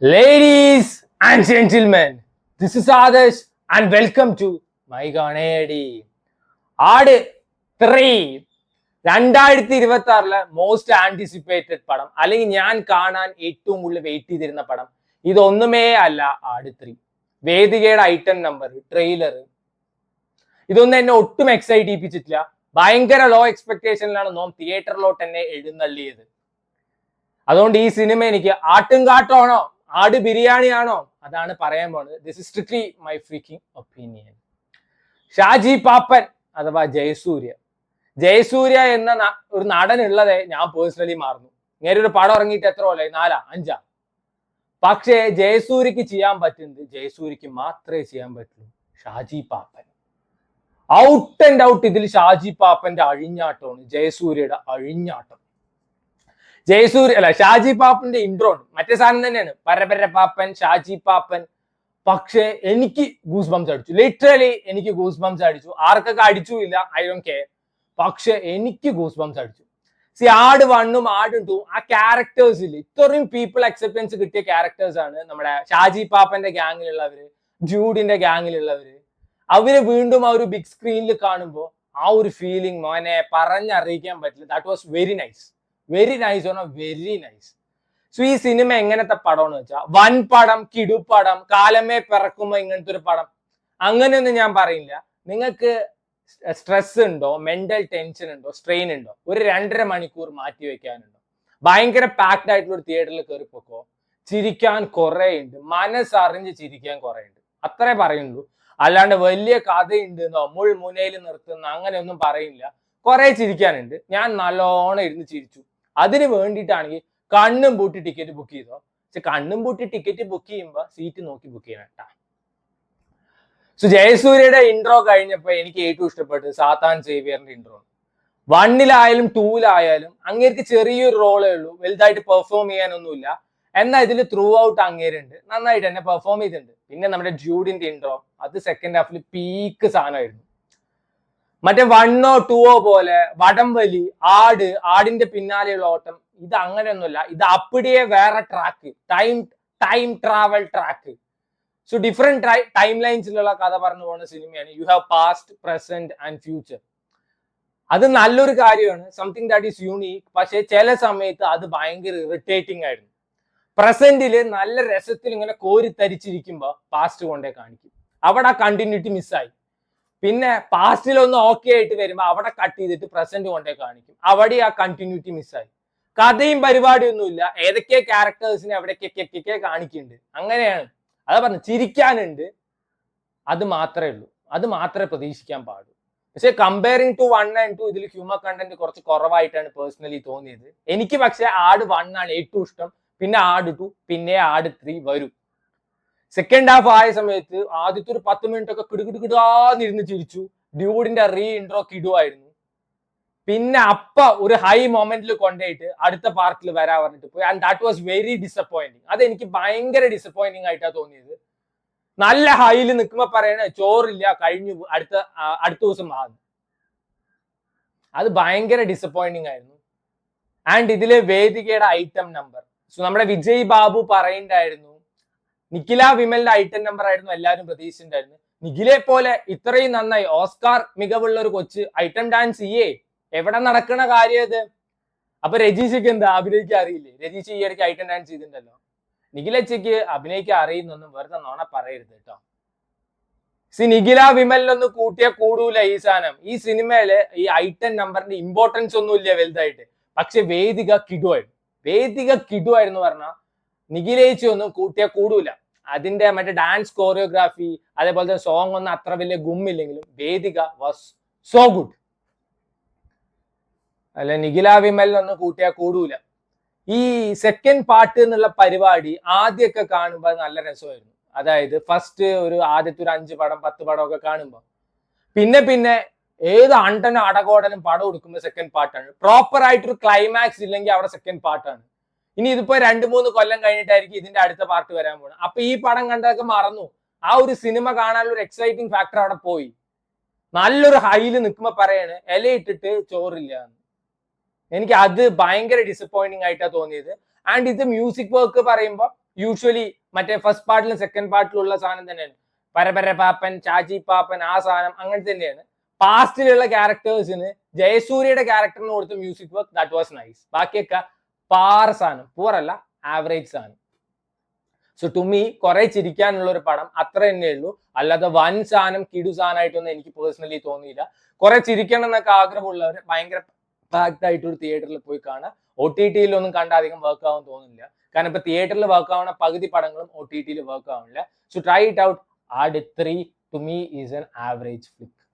Ladies and gentlemen, this is Adarsh and welcome to My Ganedi. ആട് 3 2026 most anticipated പടം, അല്ലെങ്കിൽ ഞാൻ കാണാൻ ഏറ്റവും കൂടുതൽ വെയിറ്റ് ചെയ്തിരുന്ന പടം ഇതൊന്നുമേ അല്ല. ആട് 3 വേദികയുടെ ഐറ്റം നമ്പർ, ട്രെയിലർ, ഇതൊന്നും എന്നെ ഒട്ടും എക്സൈറ്റ് ചെയ്യിപ്പിച്ചിട്ടില്ല. ഭയങ്കര ലോ എക്സ്പെക്ടേഷനിലാണ് നോം തിയേറ്ററിലോട്ട് എന്നെ എഴുന്നള്ളിയത്. അതുകൊണ്ട് ഈ സിനിമ എനിക്ക് ആട്ടും കാട്ടമാണോ ആട് ബിരിയാണിയാണോ അതാണ് പറയാൻ പോകുന്നത്. This is strictly my freaking opinion. Shaji Pappan അഥവാ ജയസൂര്യ എന്ന ഒരു നടൻ ഉള്ളതേ ഞാൻ പേഴ്സണലി മറന്നു. ഇങ്ങനെ ഒരു പടം ഇറങ്ങിയിട്ട് എത്ര കൊല്ലായി? 4, 5. പക്ഷേ ജയസൂര്യക്ക് ചെയ്യാൻ പറ്റുന്നത് ജയസൂര്യക്ക് മാത്രമേ ചെയ്യാൻ പറ്റുള്ളൂ. ഷാജി പാപ്പൻ ഔട്ട് ആൻഡ് ഔട്ട്. ഇതിൽ ഷാജി പാപ്പന്റെ അഴിഞ്ഞാട്ടമാണ്, ജയസൂര്യയുടെ അഴിഞ്ഞാട്ടം. ഷാജി പാപ്പന്റെ ഇൻട്രോ മറ്റേ സാധനം തന്നെയാണ്, പരപര പാപ്പൻ, ഷാജി പാപ്പൻ. പക്ഷെ എനിക്ക് ഗൂസ് ബംസ് അടിച്ചു, ലിറ്ററലി എനിക്ക് ഗൂസ് ബംസ് അടിച്ചു. ആർക്കൊക്കെ അടിച്ചു ഇല്ല, ഐ ഡോണ്ട് കെയർ. പക്ഷെ എനിക്ക് ഗൂസ് ബംസ് അടിച്ചു. ആട് 1ഉം ആടും 2ഉം ആ ക്യാരക്ടേഴ്സിൽ ഇത്രയും പീപ്പിൾ അക്സെപ്റ്റൻസ് കിട്ടിയ ക്യാരക്ടേഴ്സ് ആണ്. നമ്മുടെ ഷാജി പാപ്പന്റെ ഗ്യാങ്ങിലുള്ളവര്, ജൂഡിന്റെ ഗ്യാങ്ങിലുള്ളവര്, അവര് വീണ്ടും ആ ഒരു ബിഗ് സ്ക്രീനിൽ കാണുമ്പോൾ ആ ഒരു ഫീലിംഗ് മോനെ പറഞ്ഞറിയിക്കാൻ പറ്റില്ല. That was very nice. Very nice. So ഈ സിനിമ എങ്ങനത്തെ പടമെന്ന് വെച്ചാൽ വൻ പടം, കിടുപടം, കാലമേ പിറക്കുമ്പോ ഇങ്ങനത്തെ ഒരു പടം അങ്ങനെയൊന്നും ഞാൻ പറയില്ല. നിങ്ങൾക്ക് സ്ട്രെസ് ഉണ്ടോ, മെന്റൽ ടെൻഷൻ ഉണ്ടോ, സ്ട്രെയിൻ ഉണ്ടോ, ഒരു 2.5 മണിക്കൂർ മാറ്റി വെക്കാനുണ്ടോ? ഭയങ്കര പാക്ഡ് ആയിട്ടുള്ള ഒരു തിയേറ്ററിൽ കയറിപ്പോക്കോ. ചിരിക്കാൻ കുറെ ഉണ്ട്, മനസ്സറിഞ്ഞ് ചിരിക്കാൻ കുറെ ഉണ്ട്, അത്രേ പറയുള്ളൂ. അല്ലാണ്ട് വലിയ കഥയുണ്ടെന്നോ മുൾമുനയിൽ നിർത്തുന്ന അങ്ങനെയൊന്നും പറയില്ല. കുറെ ചിരിക്കാനുണ്ട്. ഞാൻ നല്ലോണം ഇരുന്ന് ചിരിച്ചു. അതിന് വേണ്ടിയിട്ടാണെങ്കിൽ കണ്ണും പൂട്ടി ടിക്കറ്റ് ബുക്ക് ചെയ്തോ. പക്ഷെ കണ്ണും പൂട്ടി ടിക്കറ്റ് ബുക്ക് ചെയ്യുമ്പോൾ സീറ്റ് നോക്കി ബുക്ക് ചെയ്യണം കേട്ടാ. സോ ജയസൂര്യയുടെ ഇൻട്രോ കഴിഞ്ഞപ്പോൾ എനിക്ക് ഏറ്റവും ഇഷ്ടപ്പെട്ടത് സാത്താൻ സേവിയറിന്റെ ഇൻട്രോ. 1ലായാലും 2ലായാലും അങ്ങേർക്ക് ചെറിയൊരു റോളേ ഉള്ളൂ, വലുതായിട്ട് പെർഫോം ചെയ്യാനൊന്നുമില്ല. എന്നാൽ ഇതിൽ ത്രൂ ഔട്ട് അങ്ങേരുണ്ട്, നന്നായിട്ട് തന്നെ പെർഫോം ചെയ്തിട്ടുണ്ട്. പിന്നെ നമ്മുടെ ജൂഡിന്റെ ഇൻട്രോ, അത് സെക്കൻഡ് ഹാഫിൽ പീക്ക് സാധനമായിരുന്നു. മറ്റേ 1ഓ 2ഓ പോലെ വടംവലി, ആടിന്റെ പിന്നാലെയുള്ള ഓട്ടം, ഇത് അങ്ങനെയൊന്നുമില്ല. ഇത് അപ്പടിയെ വേറെ track, time travel track. So different time ലൈൻസിലുള്ള കഥ പറഞ്ഞു പോകുന്ന സിനിമയാണ്. You have past, present and future. അത് നല്ലൊരു കാര്യമാണ്, സംതിങ് ദാറ്റ് ഈസ് യൂണീക്ക്. പക്ഷെ ചില സമയത്ത് അത് ഭയങ്കര ഇറിറ്റേറ്റിംഗ് ആയിരുന്നു. പ്രസന്റില് നല്ല രസത്തിൽ ഇങ്ങനെ കോരിത്തരിച്ചിരിക്കുമ്പോ പാസ്റ്റ് കൊണ്ടേ കാണിക്കും. അവിടെ ആ കണ്ടിന്യൂറ്റി മിസ്സായി. പിന്നെ പാസ്റ്റിലൊന്ന് ഓക്കെ ആയിട്ട് വരുമ്പോ അവിടെ കട്ട് ചെയ്തിട്ട് പ്രസന്റ് കൊണ്ടേ കാണിക്കും. അവിടെ ആ കണ്ടിന്യൂറ്റി മിസ്സായി. കഥയും പരിപാടിയൊന്നുമില്ല, ഏതൊക്കെ ക്യാരക്ടേഴ്സിനെ എവിടേക്കൊക്കെ കാണിക്കുന്നുണ്ട്, അങ്ങനെയാണ്. അതാ പറഞ്ഞു, ചിരിക്കാനുണ്ട്, അത് മാത്രമേ ഉള്ളൂ, അത് മാത്രമേ പ്രതീക്ഷിക്കാൻ പാടൂ. പക്ഷെ കമ്പയറിങ് ടു 1 and 2 ഇതിൽ ഹ്യൂമർ കണ്ടന്റ് കുറച്ച് കുറവായിട്ടാണ് പേഴ്സണലി തോന്നിയത് എനിക്ക്. പക്ഷെ ആട് 1 ആണ് ഏറ്റവും ഇഷ്ടം, പിന്നെ ആട് 2, പിന്നെ ആട് 3 വരും. സെക്കൻഡ് ഹാഫ് ആയ സമയത്ത് ആദ്യത്തെ ഒരു 10 മിനിറ്റ് ഒക്കെ കിടുകിടുകിടാന്നിരുന്ന് ചിരിച്ചു. ഡ്യൂഡിന്റെ റീ ഇൻട്രോ കിടുവായിരുന്നു. പിന്നെ ഒരു ഹൈ മൊമെന്റിൽ കൊണ്ടുപോയിട്ട് അടുത്ത പാർട്ടിൽ വരാ പറഞ്ഞിട്ട് പോയി. And that was very disappointing. അത് എനിക്ക് ഭയങ്കര ഡിസപ്പോയിന്റിങ് ആയിട്ടാണ് തോന്നിയത്. നല്ല ഹൈയിൽ നിൽക്കുമ്പോ പറയണ ചോറില്ല, കഴിഞ്ഞു, അടുത്ത ദിവസം ആകും. അത് ഭയങ്കര ഡിസപ്പോയിന്റിങ് ആയിരുന്നു. ആൻഡ് ഇതിലെ വേദികയുടെ ഐറ്റം നമ്പർ, സോ നമ്മുടെ വിജയ് ബാബു പറയണ്ടായിരുന്നു, നിഖില വിമലിന്റെ ഐറ്റം നമ്പർ ആയിരുന്നു എല്ലാവരും പ്രതീക്ഷിച്ചിട്ടുണ്ടായിരുന്നു. നിഖിലെ പോലെ ഇത്രയും നന്നായി ഓസ്കാർ മികവുള്ള ഒരു കൊച്ച് ഐറ്റം ഡാൻസ് ചെയ്യേ, എവിടെ നടക്കണ കാര്യം ഇത്? അപ്പൊ രജീഷയ്ക്ക് എന്താ അഭിനയിക്കാൻ അറിയില്ലേ? രജീഷ് ഈ ഇടയ്ക്ക് ഐറ്റം ഡാൻസ് ചെയ്തിട്ടുണ്ടല്ലോ. നിഖിലച്ചയ്ക്ക് അഭിനയിക്കാൻ അറിയുന്നൊന്നും വെറുതെ നോണ പറയരുത് കേട്ടോ. നിഖില വിമലിനൊന്നും കൂട്ടിയാൽ കൂടൂല ഈ സാധനം. ഈ സിനിമയില് ഈ ഐറ്റം നമ്പറിന്റെ ഇമ്പോർട്ടൻസ് ഒന്നും ഇല്ല വലുതായിട്ട്. പക്ഷെ വേദിക കിടുവായിരുന്നു പറഞ്ഞാൽ നിഖിലേച്ചി ഒന്നും കൂട്ടിയാൽ കൂടൂല. അതിന്റെ മറ്റേ ഡാൻസ് കോറിയോഗ്രാഫി, അതേപോലെ തന്നെ സോങ് ഒന്നും അത്ര വലിയ ഗുമ്മില്ലെങ്കിലും വേദിക വാസ് സോ ഗുഡ്. അല്ല, നിഖില വിമലിനൊന്നും കൂട്ടിയാൽ കൂടൂല. ഈ സെക്കൻഡ് പാർട്ട് എന്നുള്ള പരിപാടി ആദ്യമൊക്കെ കാണുമ്പോൾ നല്ല രസമായിരുന്നു. അതായത് ഫസ്റ്റ് ആദ്യത്തെ ഒരു 5 പടം 10 പടം ഒക്കെ കാണുമ്പോൾ പിന്നെ ഏത് അണ്ടനും അടകോടനും പടം കൊടുക്കുമ്പോൾ സെക്കൻഡ് പാർട്ടാണ്. പ്രോപ്പർ ആയിട്ടൊരു ക്ലൈമാക്സ് ഇല്ലെങ്കിൽ അവിടെ സെക്കൻഡ് പാർട്ടാണ്. ഇനി ഇതിപ്പോ 2-3 കൊല്ലം കഴിഞ്ഞിട്ടായിരിക്കും ഇതിന്റെ അടുത്ത പാർട്ട് വരാൻ പോകുന്നത്. അപ്പൊ ഈ പടം കണ്ടതൊക്കെ മറന്നു. ആ ഒരു സിനിമ കാണാനുള്ള ഒരു എക്സൈറ്റിംഗ് ഫാക്ടർ അവിടെ പോയി. നല്ലൊരു ഹൈയില് നിൽക്കുമ്പോ പറയാണ് ഇലയിട്ടിട്ട് ചോറില്ല. എനിക്ക് അത് ഭയങ്കര ഡിസപ്പോയിന്റിങ് ആയിട്ടാണ് തോന്നിയത്. ആൻഡ് ഇത് മ്യൂസിക് വർക്ക് പറയുമ്പോൾ യൂഷ്വലി മറ്റേ ഫസ്റ്റ് പാർട്ടിലും സെക്കൻഡ് പാർട്ടിലും ഉള്ള സാധനം തന്നെയാണ്. പരപര പാപ്പൻ, ഷാജി പാപ്പൻ, ആ സാധനം അങ്ങനെ തന്നെയാണ്. പാസ്റ്റിലുള്ള ക്യാരക്ടേഴ്സിന് ജയസൂര്യയുടെ ക്യാരക്ടറിന് കൊടുത്ത music work that was nice. ബാക്കിയൊക്കെ പാർ സാധനം, പൂറല്ല ആവറേജ് സാധനം. സോ ടു മീ കുറെ ചിരിക്കാനുള്ള ഒരു പടം അത്ര തന്നെ ഉള്ളൂ. അല്ലാതെ വൻ സാധനം കിടു സാധനമായിട്ടൊന്നും എനിക്ക് പേഴ്സണലി തോന്നിയില്ല. കുറെ ചിരിക്കണം എന്നൊക്കെ ആഗ്രഹമുള്ളവർ ഭയങ്കര പാക്ഡ് ആയിട്ട് ഒരു തിയേറ്ററിൽ പോയി കാണുക. OTT ഒന്നും കണ്ട അധികം വർക്ക് ആവാൻ തോന്നുന്നില്ല. കാരണം ഇപ്പൊ തിയേറ്ററിൽ വർക്ക് ആവുന്ന പകുതി പടങ്ങളും OTT വർക്ക് ആവുന്നില്ല. So try it out. Aadu 3 to me is an average flip.